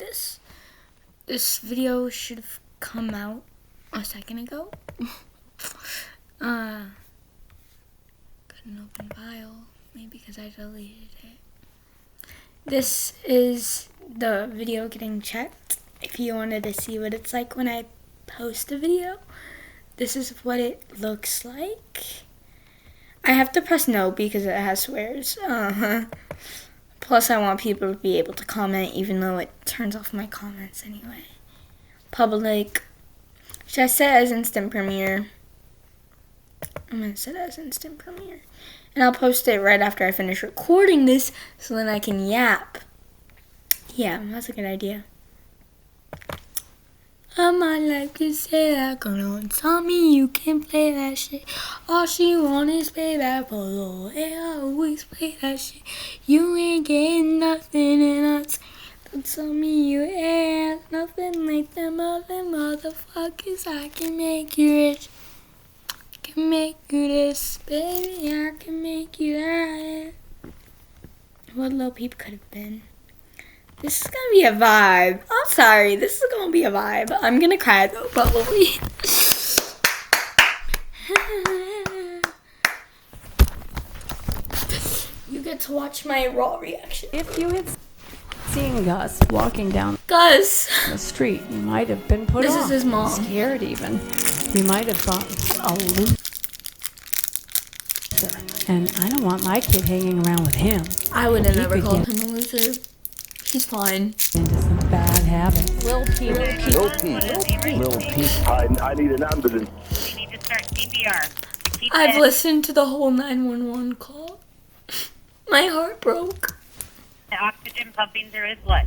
this. This video should have come out a second ago. Got an open file, maybe because I deleted it. This is the video getting checked. If you wanted to see what it's like when I post a video, this is what it looks like. I have to press no because it has swears. Plus, I want people to be able to comment, even though it turns off my comments anyway. Public. Should I set it as instant premiere? I'm going to set it as instant premiere. And I'll post it right after I finish recording this, so then I can yap. Yeah, that's a good idea. I might like to say that girl and tell me you can play that shit. All she want is payback polo. I always play that shit. You ain't getting nothing and don't tell me you ain't nothing like them other motherfuckers. I can make you rich. I can make you this, baby. I can make you that. What Lil Peep could have been. This is gonna be a vibe. I'm sorry, this is gonna be a vibe. I'm gonna cry though, probably. You get to watch my raw reaction. If you had seen Gus walking down Gus the street, you might have been put off. This is his mom. Scared even. You might have thought, a loser. And I don't want my kid hanging around with him. I would have never called him a loser. He's fine. Into some bad habits. Lil Peep. I need an ambulance. We need to start CPR. I've listened to the whole 911 call. My heart broke. The oxygen pumping through his blood.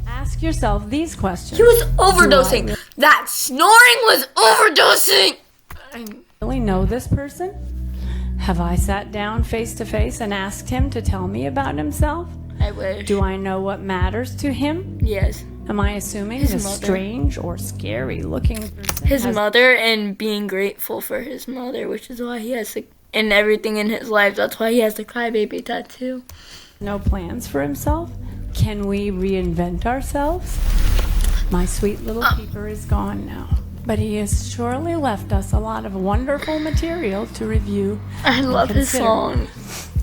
Ask yourself these questions. He was overdosing. That snoring was overdosing. Really know this person? Have I sat down face to face and asked him to tell me about himself? I wish. Do I know what matters to him? Yes. Am I assuming His a mother. strange or scary looking person His has mother, and being grateful for his mother, which is why he has to, and everything in his life, that's why he has the crybaby tattoo. no plans for himself? Can we reinvent ourselves? My sweet little peeper is gone now, but he has surely left us a lot of wonderful material to review. I and love his consider. song.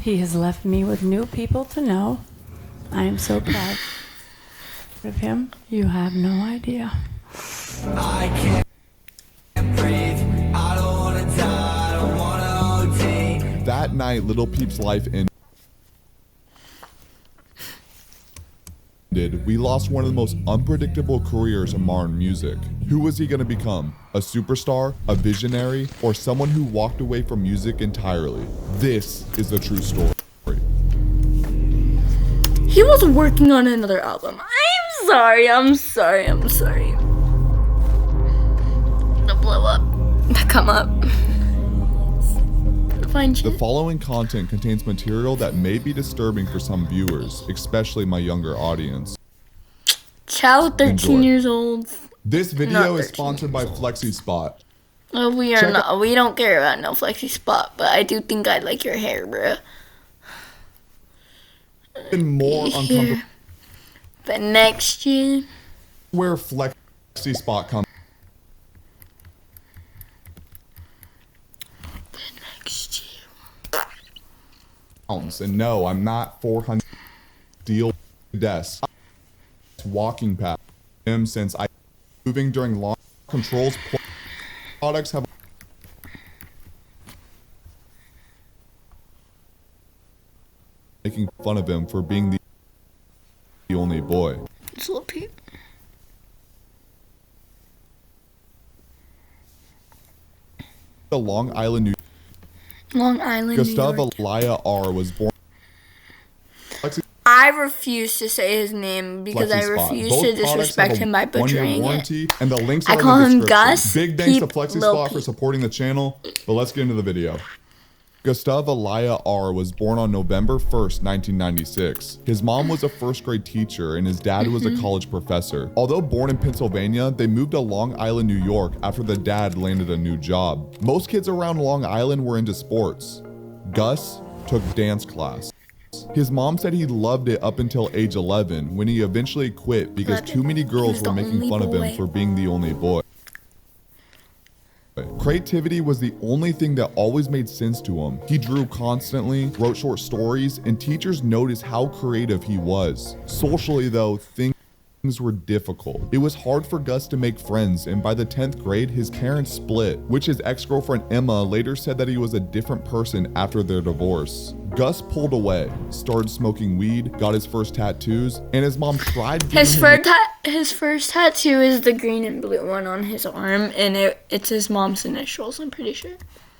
He has left me with new people to know. I am so proud of him. You have no idea. I can't breathe. I don't wanna die. I don't wanna OD. That night, Lil Peep's life ended. We lost one of the most unpredictable careers in modern music. Who was he going to become? A superstar, a visionary, or someone who walked away from music entirely? This is the true story. He was working on another album. I'm sorry. To blow up. To come up. Find The you. following content contains material that may be disturbing for some viewers, especially my younger audience. Child 13 Enjoy. years old. This video Not is 13. sponsored by FlexiSpot. We Check not. We don't care about no flexi spot, but I do think I like your hair, bruh. And more uncomfortable But next year, where FlexiSpot comes. next year. And no, I'm not 400 steel desk. Walking past him since I moving during long controls products have making fun of him for being the only boy. It's Lil Peep. The Long Island, New Long Island, Gustav New York. Elia R was born. I refuse to say his name because I FlexiSpot. refuse Both to products disrespect have a him by 1-year butchering it. warranty, and the links I are call in the him description. Gus Big thanks to Peep, Lil FlexiSpot for Peep. supporting the channel. But let's get into the video. Gustav Elia R was born on November 1st, 1996. His mom was a first grade teacher and his dad was a college professor. Although born in Pennsylvania, they moved to Long Island, New York after the dad landed a new job. Most kids around Long Island were into sports. Gus took dance class. His mom said he loved it up until age 11 when he eventually quit because Loved it. too many He girls was were the making only fun of him boy. for being the only boy. Creativity was the only thing that always made sense to him. He drew constantly, wrote short stories, and teachers noticed how creative he was. Socially though, things were difficult. It was hard for Gus to make friends, and by the 10th grade, his parents split, which his ex-girlfriend Emma later said that he was a different person after their divorce. Gus pulled away, started smoking weed, got his first tattoos, and his mom tried giving His first tattoo is the green and blue one on his arm, and it's his mom's initials, I'm pretty sure.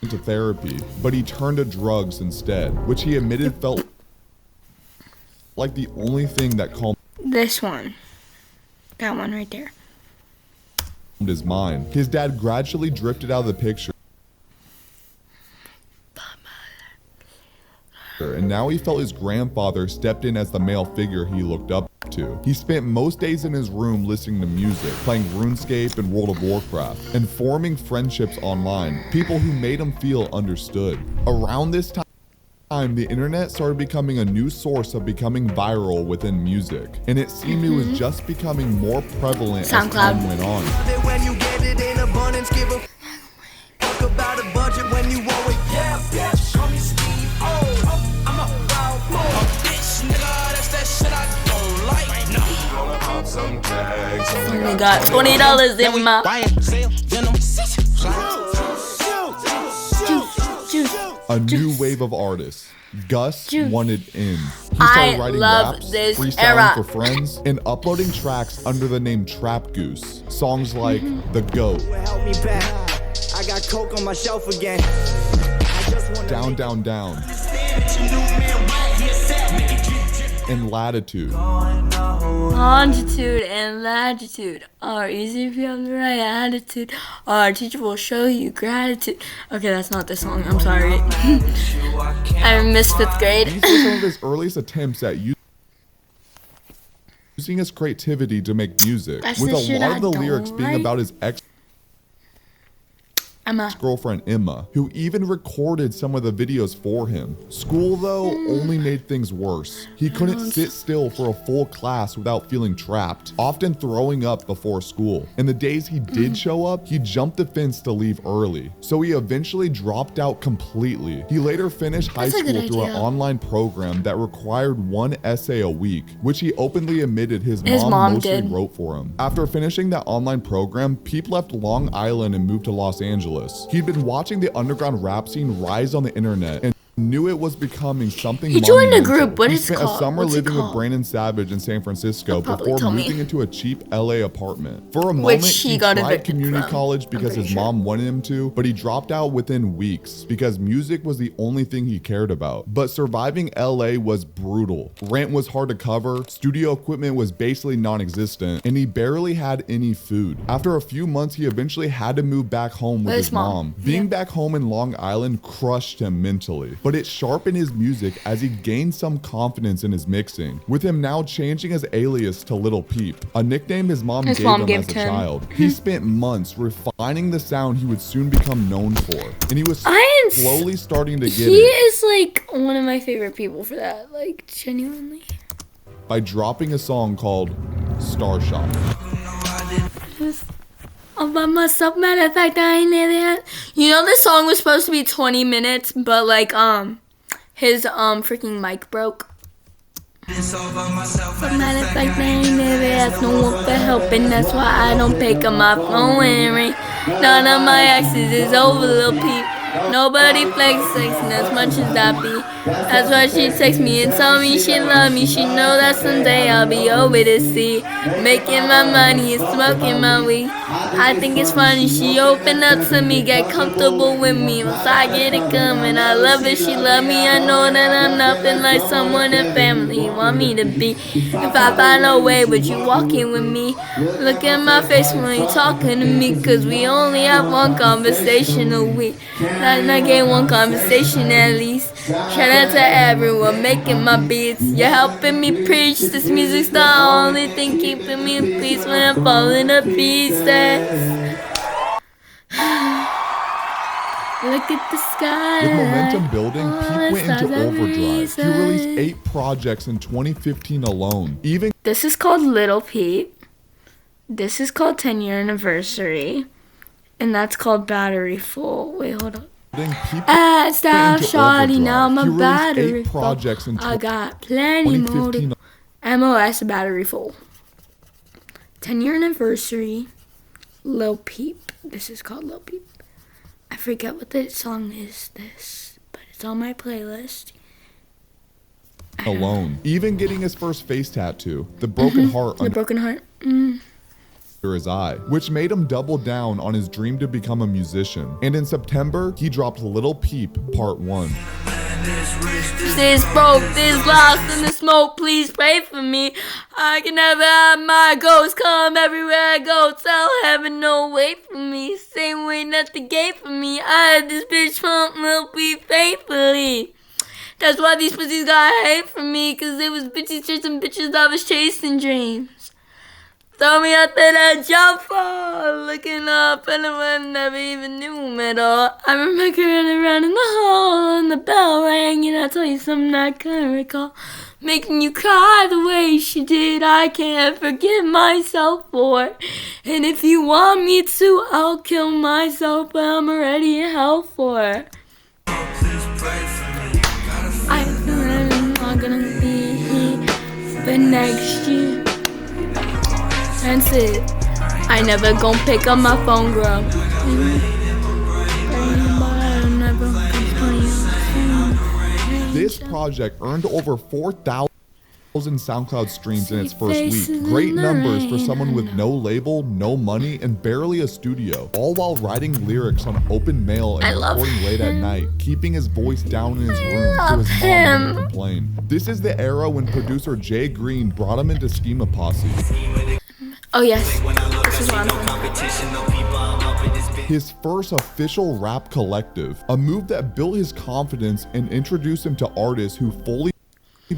into therapy, but he turned to drugs instead, which he admitted felt like the only thing that calmed This one. That one right there. his mind. His dad gradually drifted out of the picture, and now he felt his grandfather stepped in as the male figure he looked up to. He spent most days in his room listening to music, playing RuneScape and World of Warcraft, and forming friendships online, people who made him feel understood. Around this time, the internet started becoming a new source of becoming viral within music, and it seemed it was just becoming more prevalent as SoundCloud. time went on. When you get it in abundance, give a fuck about a budget when you always call me Steve. Oh, I'm a wild boy. Bitch, nigga, that's that shit I don't like. Gonna pop some tags. Only got $20 in my juice. A new wave of artists. Gus Juice. wanted in. He I started writing love raps, this freestyling era. for friends, and uploading tracks under the name Trap Goose. Songs like The Goat, Help me back. I got coke on my shelf again. I just wanna Down, Down, Down, and Latitude. Longitude and latitude are easy if you have the right attitude. Our teacher will show you gratitude. Okay, that's not the song. I'm sorry. I missed 5th grade. These were some of his earliest attempts at using his creativity to make music, That's with the a shit lot I of the don't lyrics being like. about his Emma. girlfriend Emma, who even recorded some of the videos for him. School, though, only made things worse. He couldn't sit still for a full class without feeling trapped, often throwing up before school. And the days he did show up, he jumped the fence to leave early. So he eventually dropped out completely. He later finished high That's a good school through an idea. online program that required one essay a week, which he openly admitted his His mom mom mostly did. wrote for him. After finishing that online program, Peep left Long Island and moved to Los Angeles. He'd been watching the underground rap scene rise on the internet and knew it was becoming something He joined a monumental. group. What he is it spent called? a summer What's it living with called? Brandon Savage in San Francisco He'll probably before tell me. moving into a cheap LA apartment. For a moment, he he got tried evicted community from, college I'm because pretty his sure. mom wanted him to, but he dropped out within weeks because music was the only thing he cared about. But surviving LA was brutal. Rent was hard to cover, studio equipment was basically non-existent, and he barely had any food. After a few months, he eventually had to move back home with With his his mom. mom. Being back home in Long Island crushed him mentally, but it sharpened his music as he gained some confidence in his mixing, with him now changing his alias to Little Peep, a nickname his mom His gave mom him gave as a to him. child. He spent months refining the sound he would soon become known for, and he was I am slowly starting to get He it is like one of my favorite people for that. Like, genuinely. by dropping a song called Starshot. All by myself, matter of fact, I ain't never had. You know, this song was supposed to be 20 minutes, but like, his freaking mic broke. But matter of fact, I ain't never asked no one for help, and that's why I don't pick up my phone and ring. None of my exes is over, Lil Peep. Nobody flexing as much as I be. That's why she text me and tell me she love me. She know that someday I'll be over to see. Making my money and smoking my weed. I think it's funny she opened up to me, get comfortable with me. Once I get it coming, I love it, she love me. I know that I'm nothing like someone in family want me to be. If I find a way, would you walk in with me? Look at my face when you talking to me, cause we only have one conversation a week. And I get one conversation at least. Shout out to everyone making my beats. You're helping me preach. This music's the only thing keeping me in peace when I'm falling to pieces. Look at the sky. With momentum building, All Peep the went into stars that overdrive. He reason. released 8 projects in 2015 alone, even This is called Little Peep. This is called 10-year anniversary. And that's called Battery Full. Wait, hold on. getting Peep Stop, into shawty, now overdrive. my He released battery 8 projects in full. I got plenty more. 2015 MOS Battery Full. 10-year anniversary. Lil Peep. This is called Lil Peep. I forget what the song is but it's on my playlist. alone. Even getting his first face tattoo, the broken heart The under Broken Heart. his eye, which made him double down on his dream to become a musician. And in September, he dropped Little Peep Part 1. This broke, this lost in the smoke, please pray for me. I can never have my ghost come everywhere I go. Tell heaven no wait for me. Same way at the gate for me. I had this bitch pump Lil Peep faithfully. That's why these pussies got hate for me, cause it was bitches chasing bitches I was chasing dreams. Throw me out there that jump for, looking up and I never even knew him at all. I remember running around in the hall and the bell rang and I tell you something I can't recall. Making you cry the way she did, I can't forgive myself for. And if you want me to, I'll kill myself, but I'm already in hell for. I feel that I'm not gonna be here, but next year. That's it. I never gon' pick up my phone, girl. This project earned over 4,000 SoundCloud streams in its first week. Great numbers for someone with no label, no money, and barely a studio. All while writing lyrics on open mail and recording late at night, keeping his voice down in his room so his mom wouldn't complain. This is the era when producer Jay Green brought him into Schema Posse. Oh yes, this is what I'm doing. His first official rap collective, a move that built his confidence and introduced him to artists who fully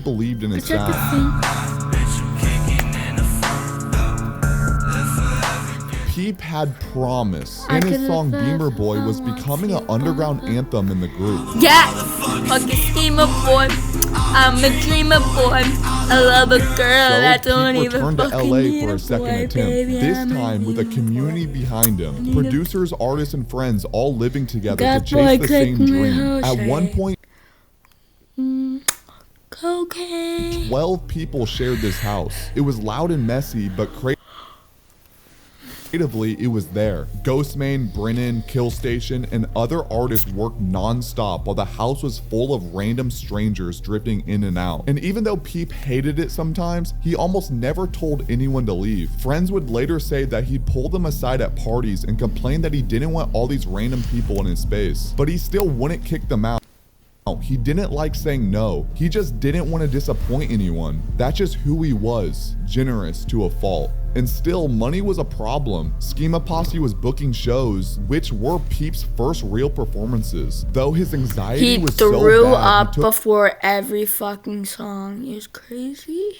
believed in his sound. Peep had promise, and his song Beamer Boy was becoming an underground anthem in the group. Yes, fucking schemer boy. I'm a dreamer boy. I love a girl that don't Peep even returned to fucking LA need for a a second boy, attempt, baby. this I'm time with a dreamer community boy. behind him. Producers, artists, and friends all living together That to boy chase the same clicked me dream. how At one straight. point, Cocaine. 12 people shared this house. It was loud and messy, but creatively, it was there. Ghostmane, Brennan, Kill Station, and other artists worked non-stop while the house was full of random strangers drifting in and out. And even though Peep hated it sometimes, he almost never told anyone to leave. Friends would later say that he'd pull them aside at parties and complain that he didn't want all these random people in his space, but he still wouldn't kick them out. He didn't like saying no. He just didn't want to disappoint anyone. That's just who he was, generous to a fault. And still, money was a problem. Schema Posse was booking shows, which were Peep's first real performances. Though his anxiety He was so threw bad, up he took before every fucking song. It was crazy.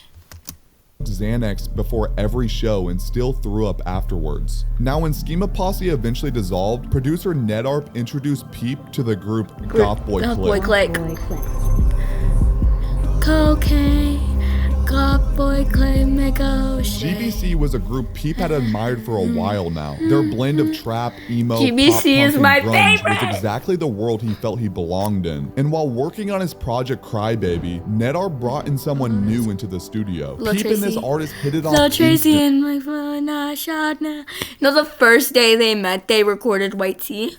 Xanax before every show and still threw up afterwards. Now, when Schema Posse eventually dissolved, producer Nedarp introduced Peep to the group Goth Boy Clique. Cocaine, Goth Boy Clique, make a shake. GBC was a group Peep had admired for a while now. Their blend of trap, emo, GBC pop punk, is my and grunge favorite. was exactly the world he felt he belonged in. And while working on his project Crybaby, Nedarp brought in someone new into the studio. Lil Peep and this Tracy. artist hit it off Lil Tracy instantly. and my phone, I shot now. You know, the first day they met, they recorded White Tea.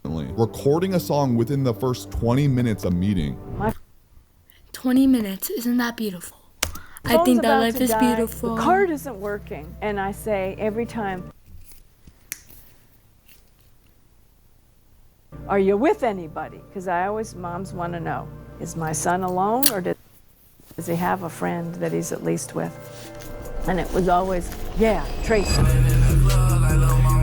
Recording a song within the first 20 minutes of meeting. 20 minutes, isn't that beautiful? I Phone's think that about life to is die. beautiful. The card isn't working. And I say every time, are you with anybody? Because moms want to know, is my son alone or does he have a friend that he's at least with? And it was always, yeah, Tracy.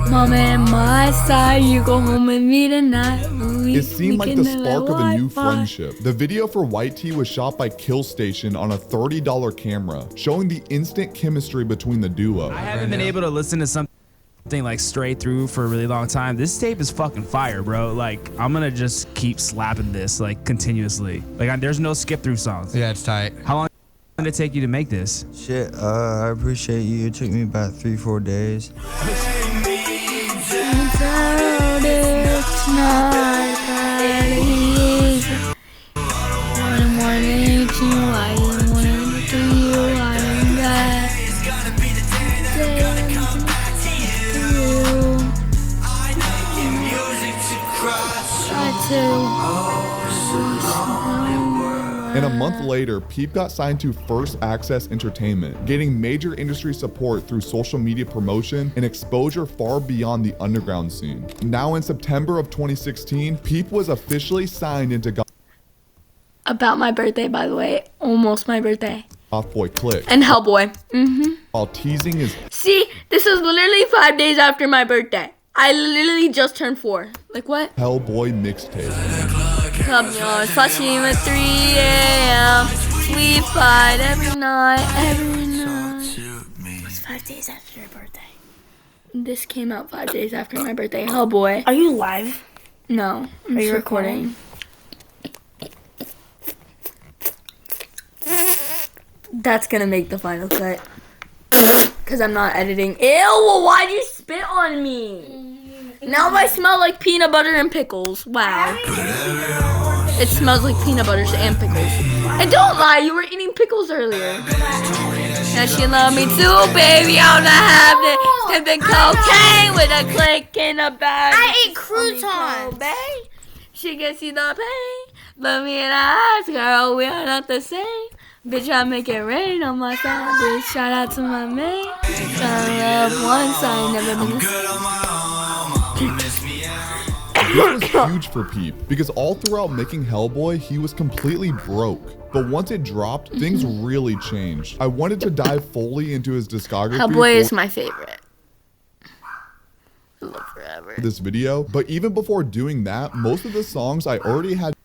Mama and my side, you go home with me tonight. It seemed like the spark of a new friendship. The video for White Tea was shot by Kill Station on a $30 camera, showing the instant chemistry between the duo. I haven't been able to listen to something like straight through for a really long time. This tape is fucking fire, bro. Like, I'm gonna just keep slapping this like continuously. Like, there's no skip through songs. Yeah, it's tight. How long did it take you to make this? Shit, I appreciate you. It took me about 3-4 days. And a month later, Peep got signed to First Access Entertainment, gaining major industry support through social media promotion and exposure far beyond the underground scene. Now in September of 2016, Peep was officially signed into About my birthday, by the way. Almost my birthday. Goth Boy Click. And Hellboy. While teasing his See, this is literally 5 days after my birthday. I literally just turned 4. Like what? Hellboy mixtape. Club yards, flashing at 3 a.m. We fight every night, every night. It was 5 days after your birthday. This came out 5 days after my birthday. Hellboy. Are you live? No, I'm just recording. That's gonna make the final cut. Cause I'm not editing. Ew, why'd you spit on me? Now I smell like peanut butter and pickles. Wow. It smells like peanut butter and pickles. And don't lie, you were eating pickles earlier. And she love me too, baby. I wanna have it. Sipping cocaine with a click in the bag. I ate croutons. She can see the pain. Look me in the eyes, girl. We are not the same. Bitch, I make it rain on my side. Bitch, shout out to my man. Tryna love one side, never been the This was huge for Peep because all throughout making Hellboy, he was completely broke. But once it dropped, things really changed. I wanted to dive fully into his discography. Hellboy is my favorite. I love forever. This video, but even before doing that, most of the songs I already had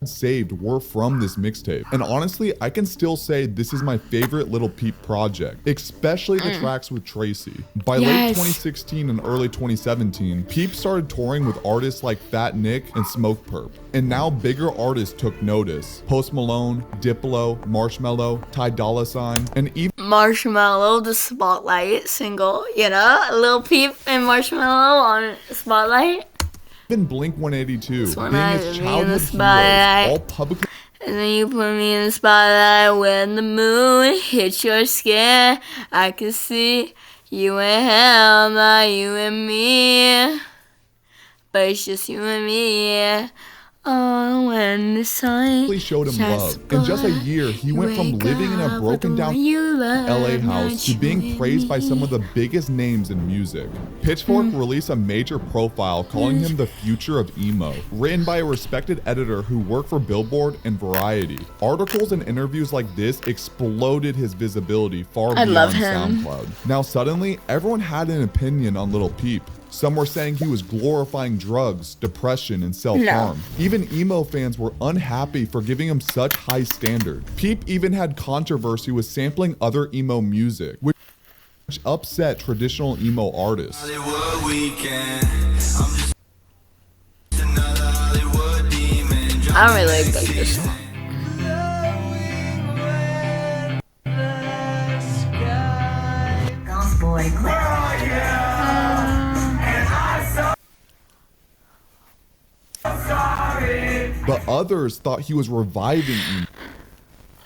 saved were from this mixtape. And honestly, I can still say this is my favorite Lil Peep project, especially the tracks with Tracy. By late 2016 and early 2017, Peep started touring with artists like Fat Nick and Smoke Perp. And now bigger artists took notice. Post Malone, Diplo, Marshmello, Ty Dolla $ign, and even Marshmello, the Spotlight single, you know? Lil Peep and Marshmello on Spotlight. Even Blink-182, being I his put me in the childhood heroes, spotlight. all publicly And then you put me in the spotlight when the moon hits your skin. I can see you and him, not you and me. But it's just you and me. Oh, when the sun showed him shines love. In just a year, he went from living in a broken down LA house to being praised by some of the biggest names in music. Pitchfork released a major profile calling him the future of emo, written by a respected editor who worked for Billboard and Variety. Articles and interviews like this exploded his visibility far beyond SoundCloud. Now suddenly, everyone had an opinion on Lil Peep. Some were saying he was glorifying drugs, depression, and self-harm. Even emo fans were unhappy for giving him such high standard. Peep even had controversy with sampling other emo music, which upset traditional emo artists. I don't really like this song. Goth Boy Click. But others thought he was reviving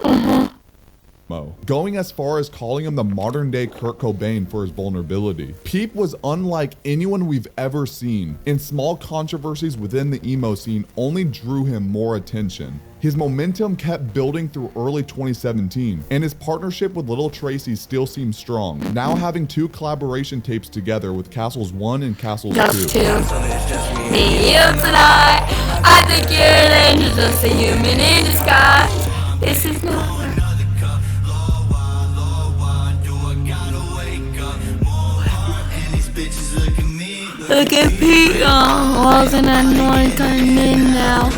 emo, going as far as calling him the modern-day Kurt Cobain for his vulnerability. Peep was unlike anyone we've ever seen, and small controversies within the emo scene only drew him more attention. His momentum kept building through early 2017, and his partnership with Lil Tracy still seems strong, now having 2 collaboration tapes together with Castles 1 and Castles 2. Me and you tonight. I think you're an angel, just a human in disguise. This is not. Look at Pete on walls and I know I'm coming in now.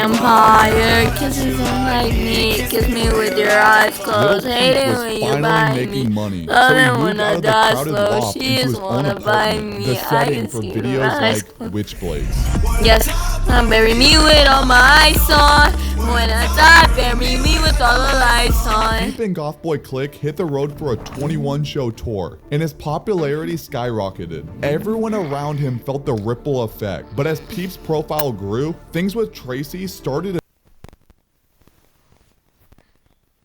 vampire. Kisses don't like me. Kiss me with your eyes closed. Lil Hate Peep it was when you finally bite making me. money, so Love he it when moved out I of the die crowded slow. loft into She's his own wanna bite apartment, me. the I setting can for see videos her eyes like closed. Witchblades. Yes, bury me with all my eyes on. When I die, bury me with all the lights on. Peep and Goth Boy Click hit the road for a 21-show tour, and his popularity skyrocketed. Everyone around him felt the ripple effect, but as Peep's profile grew, things with Tracy started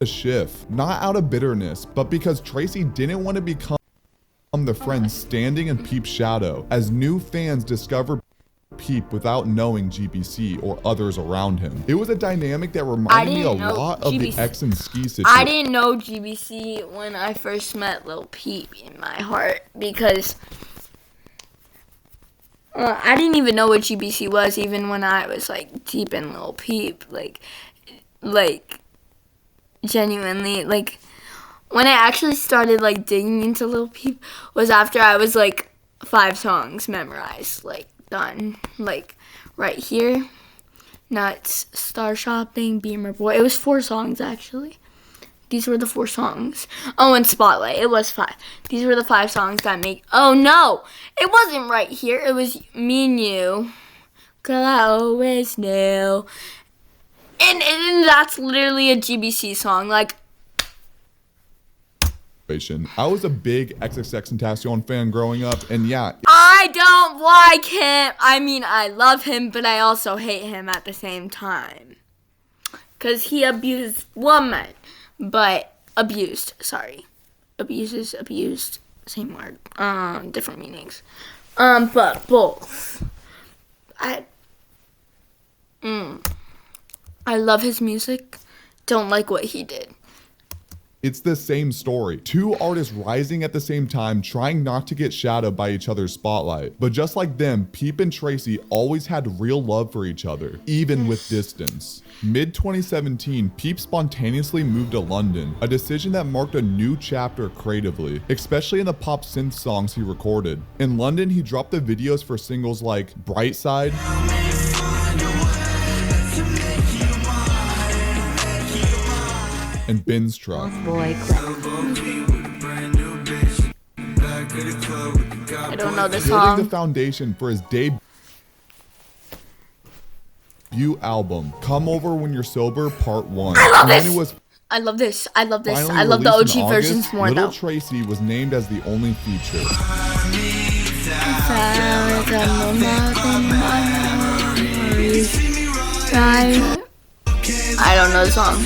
to shift. Not out of bitterness, but because Tracy didn't want to become the friend standing in Peep's shadow, as new fans discovered Peep without knowing GBC or others around him. It was a dynamic that reminded me a lot of the X and Ski situation. I didn't know GBC when I first met Lil Peep in my heart, because I didn't even know what GBC was even when I was like deep in Lil Peep, like genuinely, like when I actually started like digging into Lil Peep was after I was like 5 songs memorized, like done, like right here, Nuts, Star Shopping, Beamer Boy. It was 4 songs actually. These were the 4 songs. Oh, and Spotlight. It was 5. These were the 5 songs that make. Oh no, it wasn't right here. It was Me and You. 'Cause I always knew. And that's literally a GBC song. Like. I was a big XXXTentacion fan growing up, and yeah. I don't like him. I mean, I love him, but I also hate him at the same time. 'Cause he abused women. But abused, sorry. Abuses, abused, same word. Different meanings. But both. I love his music. Don't like what he did. It's the same story. 2 artists rising at the same time, trying not to get shadowed by each other's spotlight. But just like them, Peep and Tracy always had real love for each other, even with distance. Mid-2017, Peep spontaneously moved to London, a decision that marked a new chapter creatively, especially in the pop synth songs he recorded. In London, he dropped the videos for singles like Bright Side, and Ben's Truck. I don't know this Building song. the foundation for his debut album, Come Over When You're Sober, Part 1. I love And this. when it was I love this. I love this. finally I love the released OG in August, versions more Little though. Tracy was named as the only feature. I don't know the song.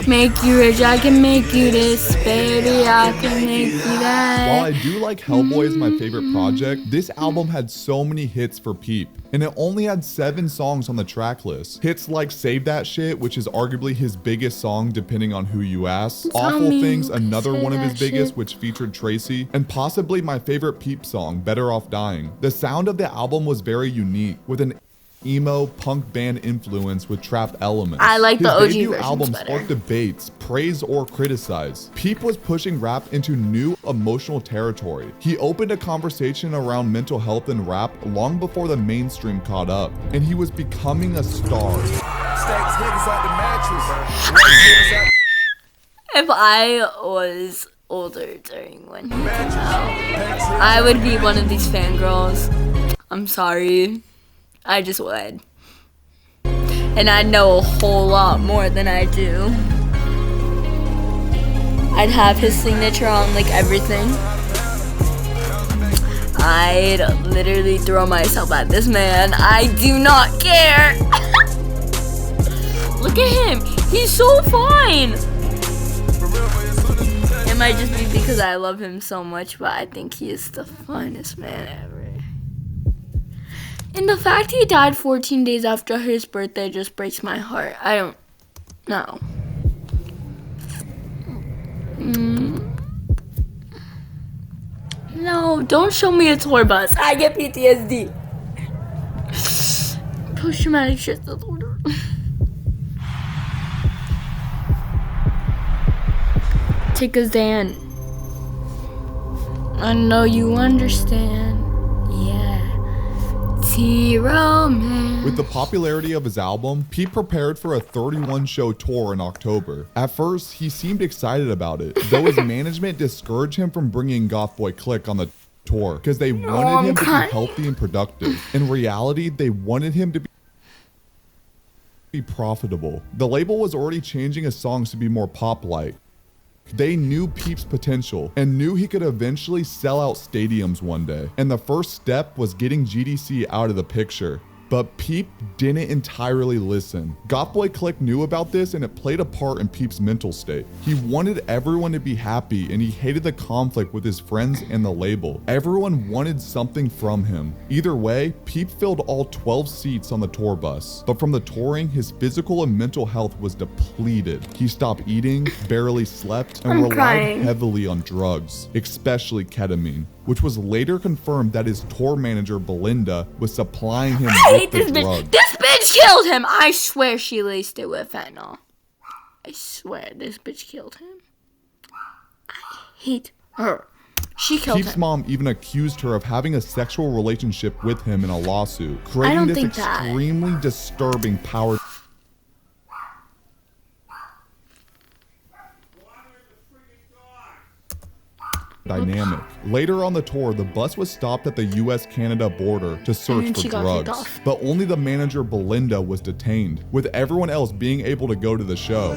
Make you rich, I can make you this, baby, I can make you that. While I do like Hellboy as my favorite project, this album had so many hits for Peep, and it only had 7 songs on the track list. Hits like Save That Shit, which is arguably his biggest song depending on who you ask. Awful Things, another one of his biggest, which featured Tracy, and possibly my favorite Peep song, Better Off Dying. The sound of the album was very unique, with an emo punk band influence with trap elements. I like the OG His debut versions album better. sparked debates, praise or criticize. Peep was pushing rap into new emotional territory. He opened a conversation around mental health in rap long before the mainstream caught up, and he was becoming a star. If I was older during when he came out, I would be one of these fangirls. I'm sorry. I just would. And I'd know a whole lot more than I do. I'd have his signature on like everything. I'd literally throw myself at this man. I do not care. Look at him. He's so fine. It might just be because I love him so much, but I think he is the funnest man ever. And the fact he died 14 days after his birthday just breaks my heart. I don't know. No, don't show me a tour bus. I get PTSD. Post-traumatic stress disorder. take a Xan. I know you understand. Yeah. T-Romance. With the popularity of his album, Peep prepared for a 31-show tour in October. At first, he seemed excited about it, though his management discouraged him from bringing Goth Boy Click on the tour because they wanted him to be healthy and productive. In reality, they wanted him to be profitable. The label was already changing his songs to be more pop-like. They knew Peep's potential and knew he could eventually sell out stadiums one day. And the first step was getting GDC out of the picture. But Peep didn't entirely listen. Goth Boy Click knew about this and it played a part in Peep's mental state. He wanted everyone to be happy and he hated the conflict with his friends and the label. Everyone wanted something from him. Either way, Peep filled all 12 seats on the tour bus. But from the touring, his physical and mental health was depleted. He stopped eating, barely slept, and relied heavily on drugs, especially ketamine, which was later confirmed that his tour manager Belinda was supplying him with the drug. This bitch killed him. I swear she laced it with fentanyl. I swear this bitch killed him. I hate her. She killed Peep's him. mom even accused her of having a sexual relationship with him in a lawsuit, creating this extremely disturbing power dynamic. Later on the tour, the bus was stopped at the US-Canada border to search for drugs, but only the manager Belinda was detained, with everyone else being able to go to the show.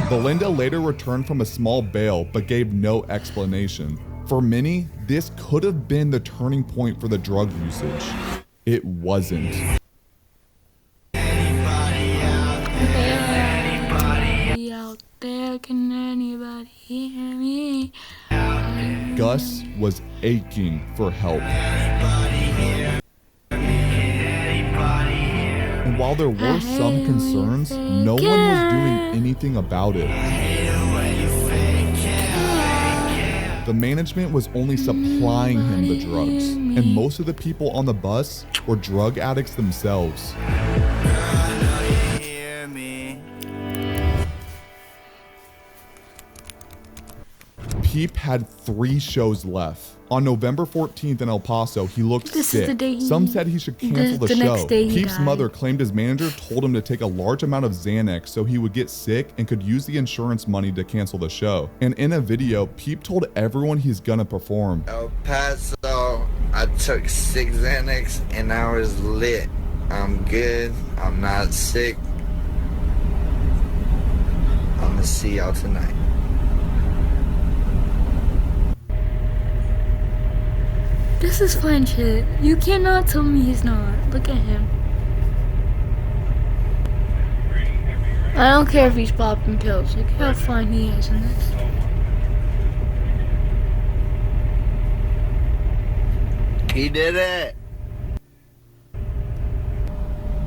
Belinda later returned from a small bail, but gave no explanation. For many, this could have been the turning point for the drug usage. It wasn't. Can anybody hear me? Gus was aching for help. And while there were some concerns, no one was doing anything about it. The management was only supplying him the drugs, and most of the people on the bus were drug addicts themselves. Peep had 3 shows left. On November 14th in El Paso, he looked sick. Some said he should cancel the show. Peep's mother claimed his manager told him to take a large amount of Xanax so he would get sick and could use the insurance money to cancel the show. And in a video, Peep told everyone he's gonna perform. El Paso, I took 6 Xanax and I was lit. I'm good. I'm not sick. I'm gonna see y'all tonight. This is fine shit. You cannot tell me he's not. Look at him. I don't care if he's popping pills. Look how fine he is in this. He did it.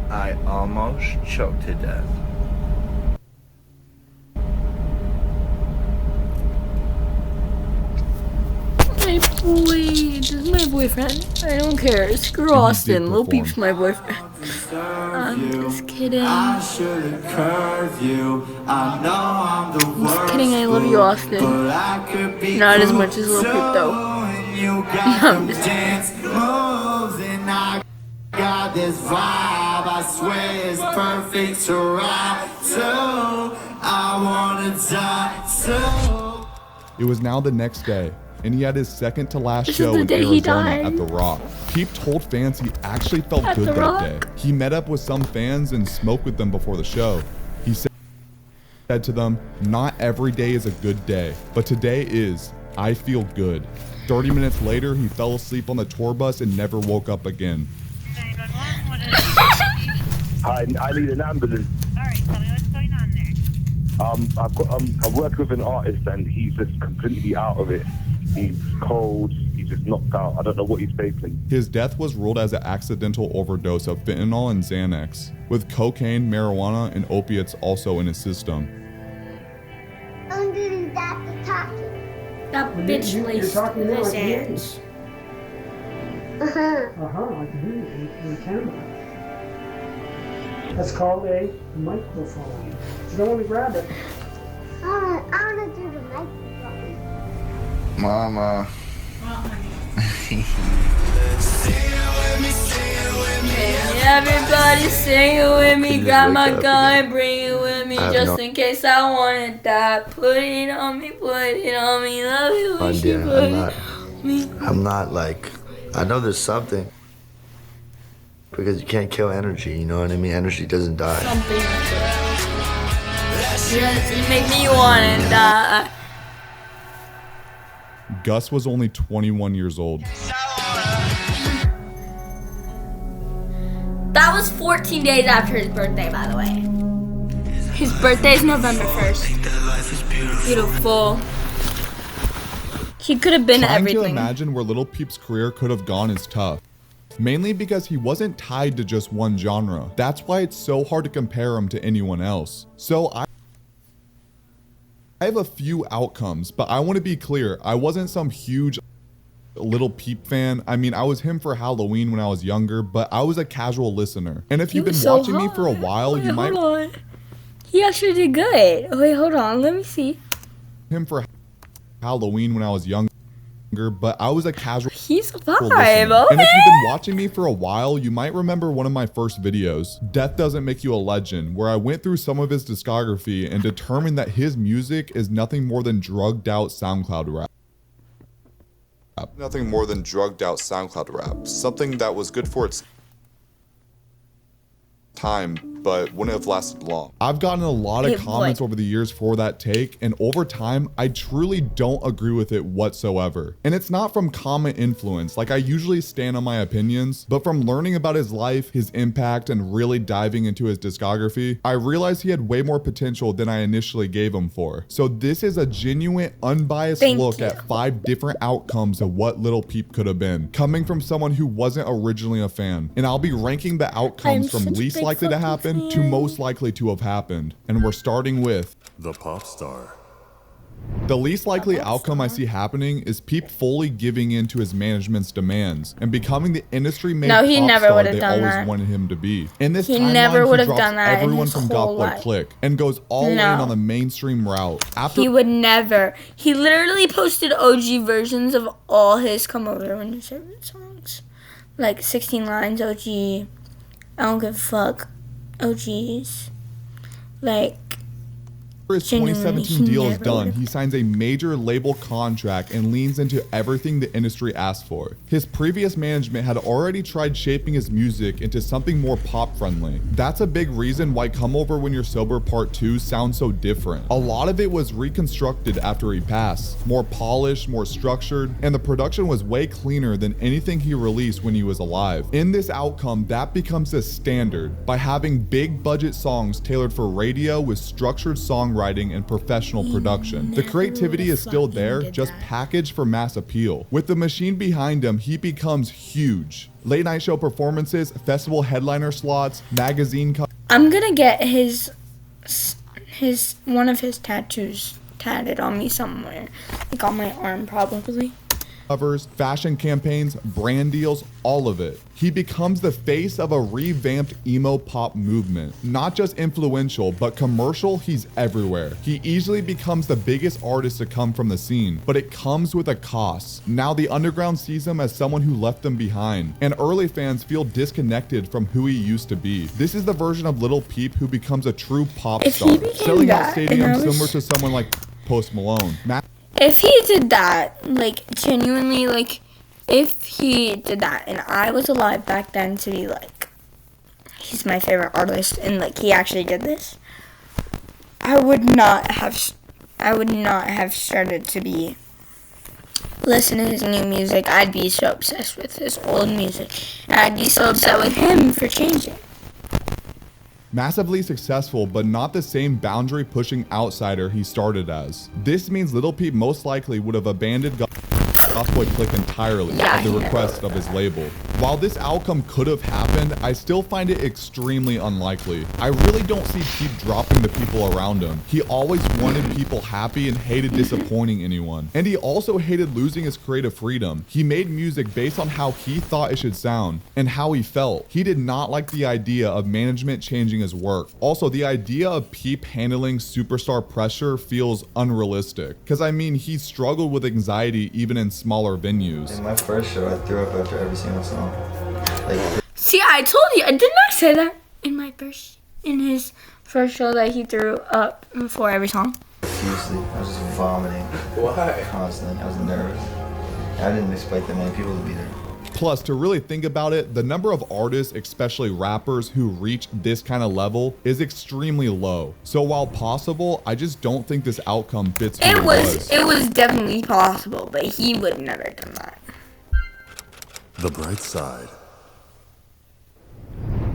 I almost choked to death. My boy, this is my boyfriend. I don't care. Screw Austin. Lil Peep's my boyfriend. I'm just kidding. I'm just kidding. I love you, Austin. Not as much as Lil Peep, though. I'm just got this vibe, I swear it's perfect to ride to. I wanna die so. It was now the next day, and he had his second to last show in Arizona at The Rock. Peep told fans he actually felt good that day. He met up with some fans and smoked with them before the show. He said to them, "Not every day is a good day, but today is. I feel good." 30 minutes later, he fell asleep on the tour bus and never woke up again. I need an ambulance. Alright, tell me what's going on there. I'm working with an artist and he's just completely out of it. He's cold, he's just knocked out. I don't know what he's facing. His death was ruled as an accidental overdose of fentanyl and Xanax, with cocaine, marijuana, and opiates also in his system. That bitch laced his hands. I can hear you in the camera. That's called a microphone. You don't want to grab it. I want to do the microphone. Mama. Everybody sing it with me. Got my gun, bring it with me, just in case I wanna die. Put it on me, love it when she put it on me. I'm not like, I know there's something. Because you can't kill energy, you know what I mean? Energy doesn't die. Something just make me wanna die. Gus was only 21 years old. That was 14 days after his birthday, by the way. His birthday is November 1st. Beautiful. He could have been Trying everything. to imagine where Lil Peep's career could have gone is tough. Mainly because he wasn't tied to just one genre. That's why it's so hard to compare him to anyone else. So I have a few outcomes, but I want to be clear. I wasn't some huge Lil Peep fan. I mean, I was him for Halloween when I was younger, but I was a casual listener. And if you've been watching me for a while, you might... Hold on. He actually did good. Wait, hold on. Let me see. Him for Halloween when I was younger, but I was a casual... He's a listener. vibe, okay. And if you've been watching me for a while, you might remember one of my first videos, Death Doesn't Make You a Legend, where I went through some of his discography and determined that his music is nothing more than drugged out SoundCloud rap. Nothing more than drugged out SoundCloud rap. Something that was good for its time, but wouldn't have lasted long. I've gotten a lot of comments over the years for that take, and over time, I truly don't agree with it whatsoever. And it's not from comment influence, like I usually stand on my opinions, but from learning about his life, his impact, and really diving into his discography, I realized he had way more potential than I initially gave him for. So this is a genuine, unbiased look at 5 different outcomes of what Lil Peep could have been, coming from someone who wasn't originally a fan. And I'll be ranking the outcomes from least likely to happen to most likely to have happened. And we're starting with the pop star. The least likely outcome I see happening is Peep fully giving in to his management's demands and becoming the industry-made pop star they always wanted him to be. In this timeline, he drops everyone from Goth Boy Click and goes all in on the mainstream route. He would never. He literally posted OG versions of all his Come Over When You Favorite songs. Like 16 Lines OG, I Don't Give a Fuck OGs. Like, his 2017 deal is done, he signs a major label contract and leans into everything the industry asked for. His previous management had already tried shaping his music into something more pop friendly. That's a big reason why Come Over When You're Sober Part 2 sounds so different. A lot of it was reconstructed after he passed, more polished, more structured, and the production was way cleaner than anything he released when he was alive. In this outcome, that becomes a standard by having big budget songs tailored for radio with structured songwriting and professional production. The creativity is still there, just packaged for mass appeal. With the machine behind him, he becomes huge. Late night show performances, festival headliner slots, magazine covers. I'm gonna get his one of his tattoos tatted on me somewhere, like on my arm probably. Covers, fashion campaigns, brand deals, all of it. He becomes the face of a revamped emo pop movement. Not just influential, but commercial, he's everywhere. He easily becomes the biggest artist to come from the scene, but it comes with a cost. Now the underground sees him as someone who left them behind, and early fans feel disconnected from who he used to be. This is the version of Lil Peep who becomes a true pop star, selling out stadiums similar to someone like Post Malone. If he did that, like, genuinely, like, if he did that and I was alive back then to be like, he's my favorite artist and, like, he actually did this, I would not have started to be listening to his new music. I'd be so obsessed with his old music. And I'd be so upset with him for changing. Massively successful, but not the same boundary-pushing outsider he started as. This means Lil Peep most likely would have abandoned Boy click entirely at the request of his label. While this outcome could have happened, I still find it extremely unlikely. I really don't see Peep dropping the people around him. He always wanted people happy and hated disappointing anyone. And he also hated losing his creative freedom. He made music based on how he thought it should sound and how he felt. He did not like the idea of management changing his work. Also, the idea of Peep handling superstar pressure feels unrealistic. Because I mean, he struggled with anxiety even in smaller venues. In my first show, I threw up after every single song. See, I told you. Didn't I say that in his first show that he threw up before every song? Profusely. I was just vomiting. Why? Constantly. I was nervous. I didn't expect that many people to be there. Plus, to really think about it, the number of artists, especially rappers, who reach this kind of level is extremely low. So while possible, I just don't think this outcome fits who it was. It was definitely possible, but he would never have done that. The bright side.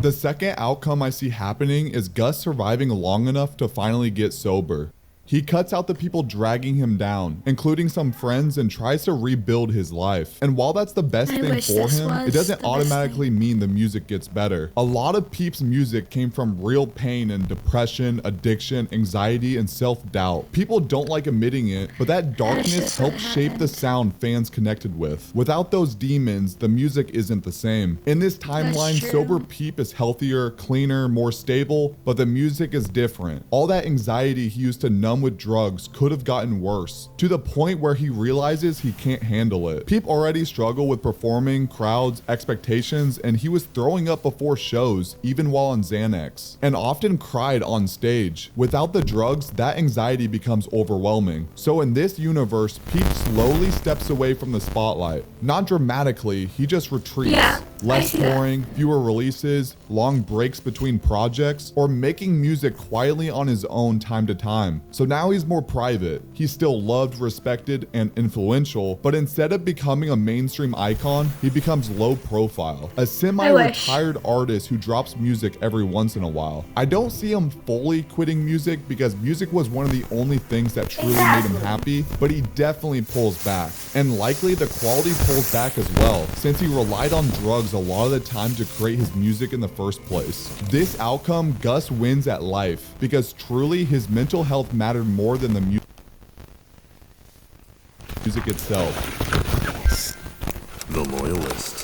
The second outcome I see happening is Gus surviving long enough to finally get sober. He cuts out the people dragging him down, including some friends, and tries to rebuild his life. And while that's the best thing for him, it doesn't automatically mean the music gets better. A lot of Peep's music came from real pain and depression, addiction, anxiety, and self-doubt. People don't like admitting it, but that darkness helped shape the sound fans connected with. Without those demons, the music isn't the same. In this timeline, sober Peep is healthier, cleaner, more stable, but the music is different. All that anxiety he used to numb with drugs could have gotten worse, to the point where he realizes he can't handle it. Peep already struggled with performing, crowds, expectations, and he was throwing up before shows, even while on Xanax, and often cried on stage. Without the drugs, that anxiety becomes overwhelming. So in this universe, Peep slowly steps away from the spotlight. Not dramatically, he just retreats. Less touring, fewer releases, long breaks between projects, or making music quietly on his own time to time. So now he's more private. He's still loved, respected, and influential, but instead of becoming a mainstream icon, he becomes low profile. A semi-retired artist who drops music every once in a while. I don't see him fully quitting music because music was one of the only things that truly made him happy, but he definitely pulls back. And likely the quality pulls back as well, since he relied on drugs a lot of the time to create his music in the first place. This outcome, Gus wins at life, because truly his mental health mattered more than the music itself. The Loyalist.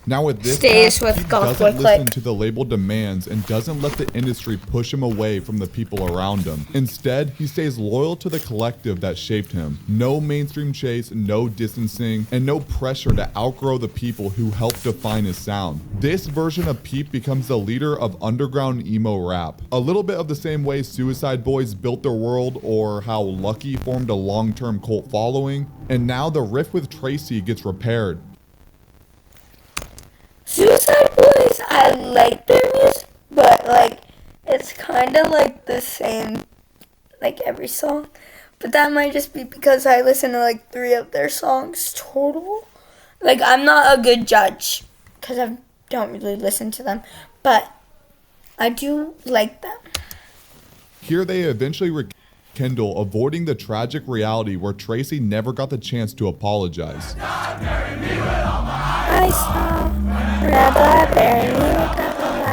Now with this, he doesn't listen to the label demands and doesn't let the industry push him away from the people around him. Instead, he stays loyal to the collective that shaped him. No mainstream chase, no distancing, and no pressure to outgrow the people who helped define his sound. This version of Peep becomes the leader of underground emo rap. A little bit of the same way Suicide Boys built their world, or how Lucky formed a long-term cult following, and now the rift with Tracy gets repaired. Suicide Boys, I like their music, but like it's kind of like the same, like every song. But that might just be because I listen to like 3 of their songs total. Like I'm not a good judge because I don't really listen to them, but I do like them. Here they eventually rekindle, avoiding the tragic reality where Tracy never got the chance to apologize. I saw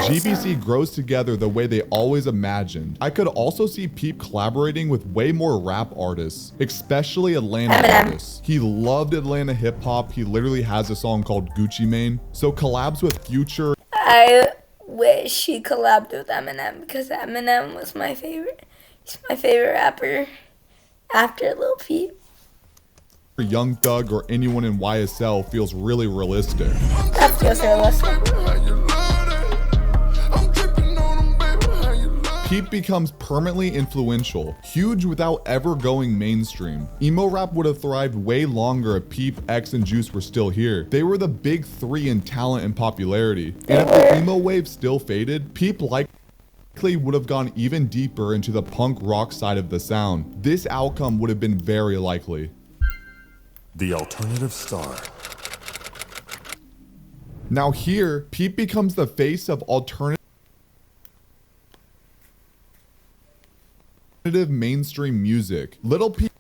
GBC grows together the way they always imagined. I could also see Peep collaborating with way more rap artists, especially Atlanta artists. He loved Atlanta hip hop. He literally has a song called Gucci Mane. So collabs with Future. I wish he collabed with Eminem because Eminem was my favorite. He's my favorite rapper after Lil Peep. Young Thug or anyone in YSL feels really realistic. That feels realistic. Peep becomes permanently influential, huge without ever going mainstream. Emo rap would have thrived way longer if Peep, X, and Juice were still here. They were the big 3 in talent and popularity. And if the emo wave still faded, Peep likely would have gone even deeper into the punk rock side of the sound. This outcome would have been very likely. The alternative star. Now here, Peep becomes the face of alternative mainstream music. Little Peep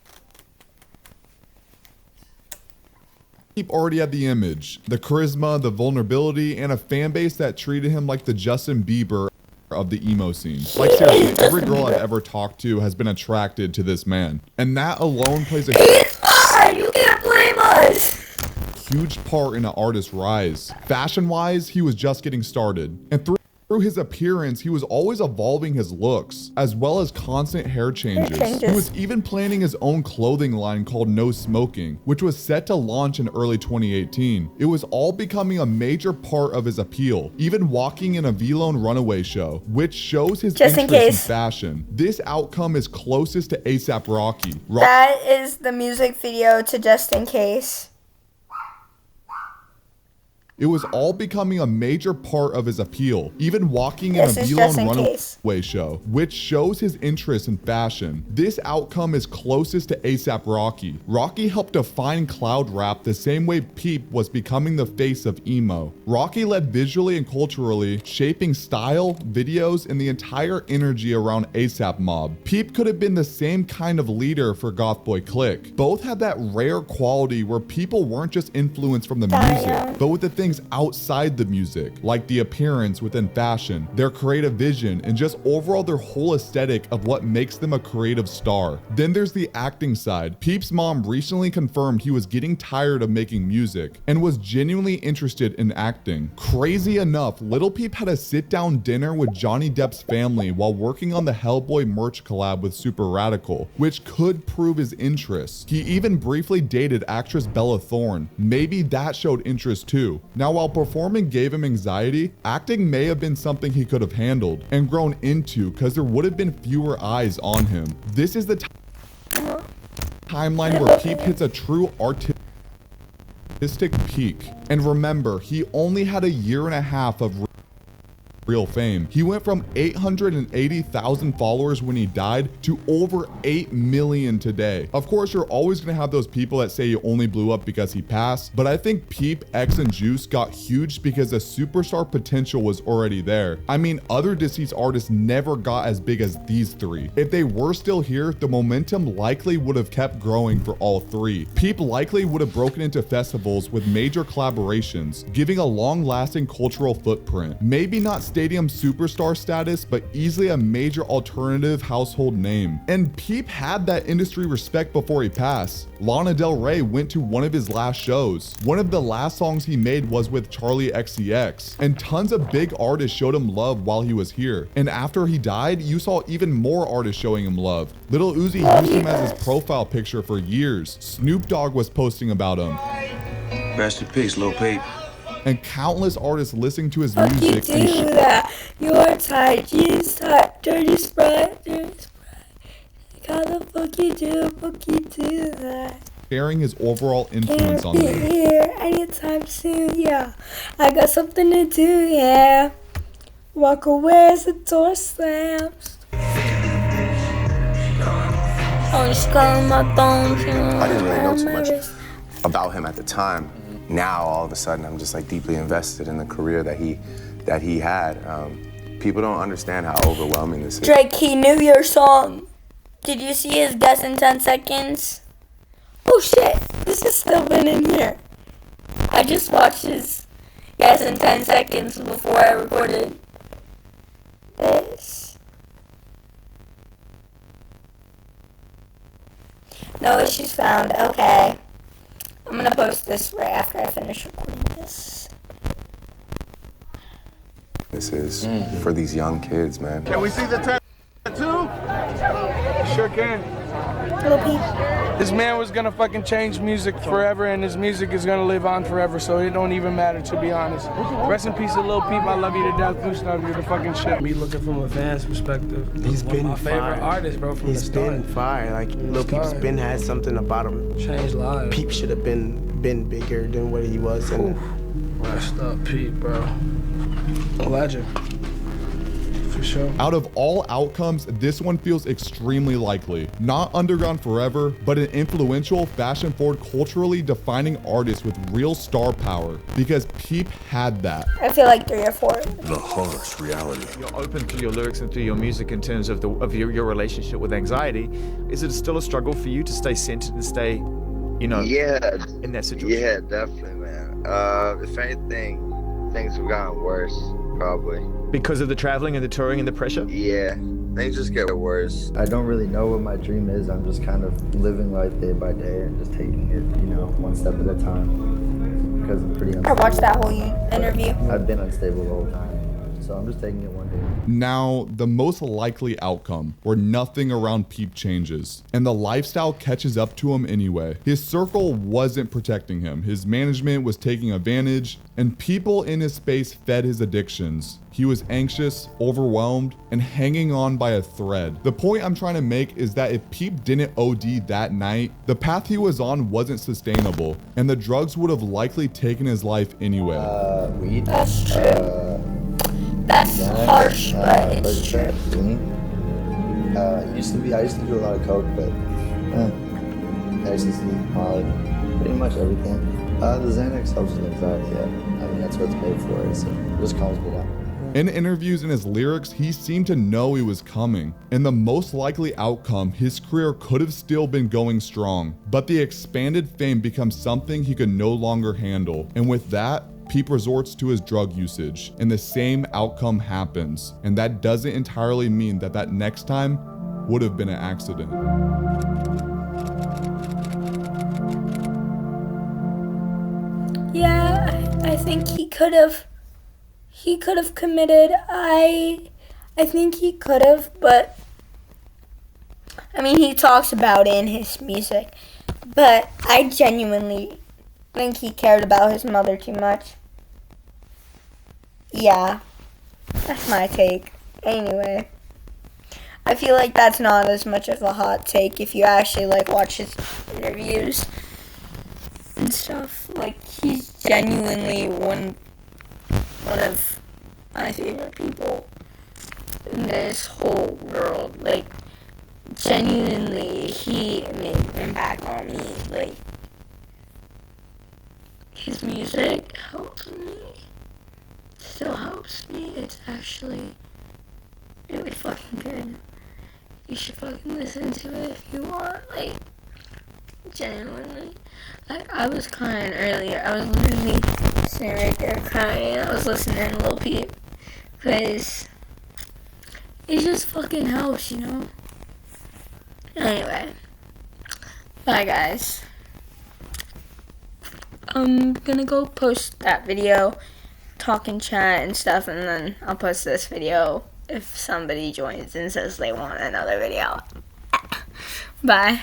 Peep already had the image, the charisma, the vulnerability, and a fan base that treated him like the Justin Bieber of the emo scene. Like seriously, every girl I've ever talked to has been attracted to this man. And that alone plays a You can't blame us. huge part in an artist's rise. Fashion-wise, he was just getting started. And through his appearance, he was always evolving his looks, as well as constant hair changes. He was even planning his own clothing line called No Smoking, which was set to launch in early 2018. It was all becoming a major part of his appeal, even walking in a V-Lone Runaway show, which shows his interest in fashion. This outcome is closest to A$AP Rocky. That is the music video to Just In Case. It was all becoming a major part of his appeal, even walking in a V-Lone Runaway show, which shows his interest in fashion. This outcome is closest to A$AP Rocky. Rocky helped define cloud rap the same way Peep was becoming the face of emo. Rocky led visually and culturally, shaping style, videos, and the entire energy around A$AP Mob. Peep could have been the same kind of leader for Goth Boy Clique. Both had that rare quality where people weren't just influenced from the music, but with the things outside the music, like the appearance within fashion, their creative vision, and just overall their whole aesthetic of what makes them a creative star. Then there's the acting side. Peep's mom recently confirmed he was getting tired of making music and was genuinely interested in acting. Crazy enough, Lil Peep had a sit-down dinner with Johnny Depp's family while working on the Hellboy merch collab with Super Radical, which could prove his interest. He even briefly dated actress Bella Thorne. Maybe that showed interest too. Now, while performing gave him anxiety, acting may have been something he could have handled and grown into because there would have been fewer eyes on him. This is the timeline where Peep hits a true artistic peak. And remember, he only had a year and a half of real fame. He went from 880,000 followers when he died to over 8 million today. Of course, you're always gonna have those people that say he only blew up because he passed, but I think Peep, X, and Juice got huge because the superstar potential was already there. I mean, other deceased artists never got as big as these three. If they were still here, the momentum likely would have kept growing for all three. Peep likely would have broken into festivals with major collaborations, giving a long-lasting cultural footprint. Maybe not stadium superstar status, but easily a major alternative household name. And Peep had that industry respect before he passed. Lana Del Rey went to one of his last shows. One of the last songs he made was with Charlie XCX, and tons of big artists showed him love while he was here. And after he died, you saw even more artists showing him love. Lil Uzi used him as his profile picture for years. Snoop Dogg was posting about him. Rest in peace, Lil Peep. And countless artists listening to his music You do that. You're tight, jeans tight, dirty Sprite, dirty Sprite. How the fuck you do that? sharing his overall influence on Can't them. be here anytime soon, yeah. I got something to do, yeah. Walk away as the door slams. Oh, she's calling my phone. I didn't really know too much about him at the time. Now, all of a sudden, I'm just like deeply invested in the career that he had. People don't understand how overwhelming this is. Drake, he knew your song. Did you see his Guess in 10 Seconds? Oh shit, this has still been in here. I just watched his Guess in 10 Seconds before I recorded this. No issues found, okay. I'm gonna post this right after I finish recording this. This is for these young kids, man. Can we see the tattoo? Sure can. This man was gonna fucking change music forever, and his music is gonna live on forever, so it don't even matter, to be honest. Rest in peace to Lil Peep. I love you to death. Gustav, you're the fucking shit. Me looking from a fan's perspective, He's been my favorite artist, bro, from the start. He's been fire. Like, Lil Peep's been had something about him. Changed lives. Peep should have been bigger than what he was. And Rest up, Peep, bro. A legend. For sure. Out of all outcomes, this one feels extremely likely. Not underground forever, but an influential, fashion-forward, culturally defining artist with real star power. Because Peep had that. I feel like 3 or 4. The harsh reality. You're open to your lyrics and to your music in terms of your relationship with anxiety. Is it still a struggle for you to stay centered and stay you know, Yeah. in that situation? Yeah, definitely, man. If anything, things have gotten worse, probably. Because of the traveling and the touring and the pressure? Yeah, things just get worse. I don't really know what my dream is. I'm just kind of living life day by day and just taking it, you know, one step at a time. Because I'm pretty unstable. I watched that whole interview. I've been unstable the whole time. So I'm just taking it one day. Now, the most likely outcome, where nothing around Peep changes, and the lifestyle catches up to him anyway. His circle wasn't protecting him, his management was taking advantage, and people in his space fed his addictions. He was anxious, overwhelmed, and hanging on by a thread. The point I'm trying to make is that if Peep didn't OD that night, the path he was on wasn't sustainable, and the drugs would have likely taken his life anyway. Weed. That's true. That's harsh, but it's true. I used to do a lot of coke, but ecstasy, Molly, pretty much everything. The Xanax helps with anxiety. Yeah. I mean, that's what it's made for. So it just calms me down. In interviews and his lyrics, he seemed to know he was coming. In the most likely outcome, his career could have still been going strong, but the expanded fame becomes something he could no longer handle. And with that, Peep resorts to his drug usage, and the same outcome happens. And that doesn't entirely mean that that next time would have been an accident. Yeah, I think he could have committed. I think he could have, but I mean, he talks about it in his music, but I genuinely think he cared about his mother too much. Yeah, that's my take. Anyway, I feel like that's not as much of a hot take if you actually like watch his interviews and stuff. Like, he's genuinely one of my favorite people in this whole world. Like, genuinely, he made an impact on me. Like, his music helps me. Still helps me. It's actually really fucking good. You should fucking listen to it if you want. Like, genuinely. Like, I was crying earlier. I was literally sitting right there crying. I was listening to Lil Peep. Because it just fucking helps, you know? Anyway. Bye, guys. I'm gonna go post that video, talk in chat and stuff, and then I'll post this video if somebody joins and says they want another video. Bye.